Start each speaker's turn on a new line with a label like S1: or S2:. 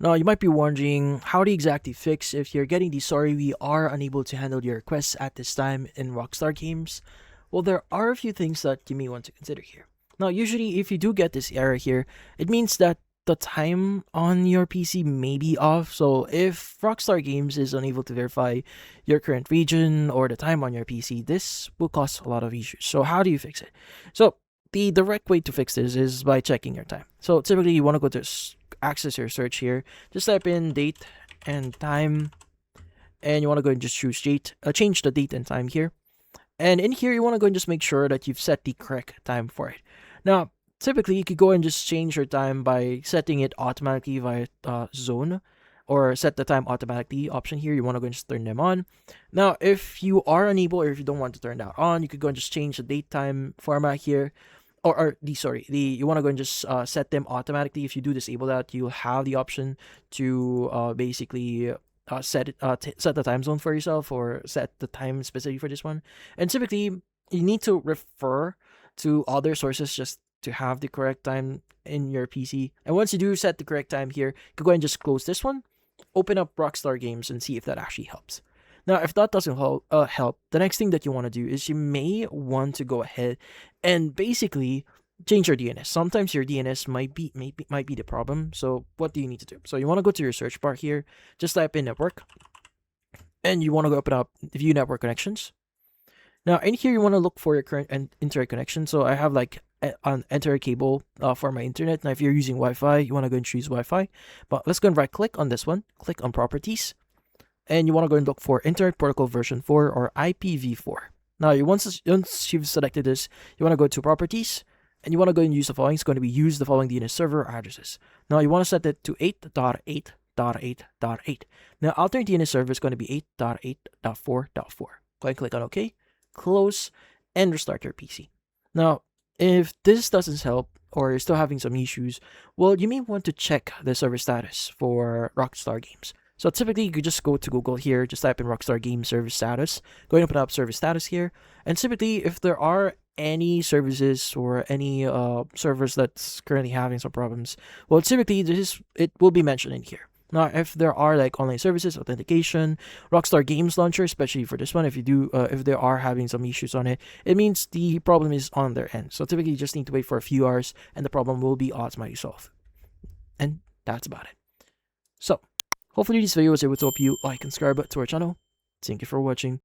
S1: Now, you might be wondering, how do you exactly fix if you're getting the sorry we are unable to handle your requests at this time in Rockstar Games? Well, there are a few things that you may want to consider here. Now, usually, if you do get this error here, it means that the time on your PC may be off. So, if Rockstar Games is unable to verify your current region or the time on your PC, this will cause a lot of issues. So, how do you fix it? So, the direct way to fix this is by checking your time. So, typically, you want to go to access your search here. Just type in date and time, and you want to go and just choose date, change the date and time here. And in here, you want to go and just make sure that you've set the correct time for it. Now, typically, you could go and just change your time by setting it automatically via zone, or set the time automatically option here. You want to go and just turn them on. Now, if you are unable or if you don't want to turn that on, you could go and just change the date time format here. You want to go and just set them automatically. If you do disable that, you'll have the option to basically set the time zone for yourself, or set the time specifically for this one. And typically, you need to refer to other sources just to have the correct time in your PC. And once you do set the correct time here, you can go and just close this one, open up Rockstar Games, and see if that actually helps. Now, if that doesn't help, the next thing that you want to do is you may want to go ahead and basically change your DNS. Sometimes your DNS might be the problem. So what do you need to do? So you want to go to your search bar here, just type in network, and you want to open up view network connections. Now in here you want to look for your current internet connection. So I have like an internet cable for my internet. Now if you're using Wi-Fi, you want to go and choose Wi-Fi. But let's go and right click on this one, click on properties, and you want to go and look for Internet Protocol version 4 or IPv4. Now, once you've selected this, you want to go to Properties, and you want to go and use the following. It's going to be use the following DNS server addresses. Now, you want to set it to 8.8.8.8. Now, alternate DNS server is going to be 8.8.4.4. Go and click on OK, close, and restart your PC. Now, if this doesn't help, or you're still having some issues, well, you may want to check the server status for Rockstar Games. So typically, you could just go to Google here, just type in Rockstar Games service status, go ahead and put up service status here, and typically, if there are any services or any servers that's currently having some problems, well, typically, it will be mentioned in here. Now, if there are like online services, authentication, Rockstar Games Launcher, especially for this one, if they are having some issues on it, it means the problem is on their end. So typically, you just need to wait for a few hours, and the problem will be automatically solved. And that's about it. So, hopefully this video was able to help you like and subscribe to our channel. Thank you for watching.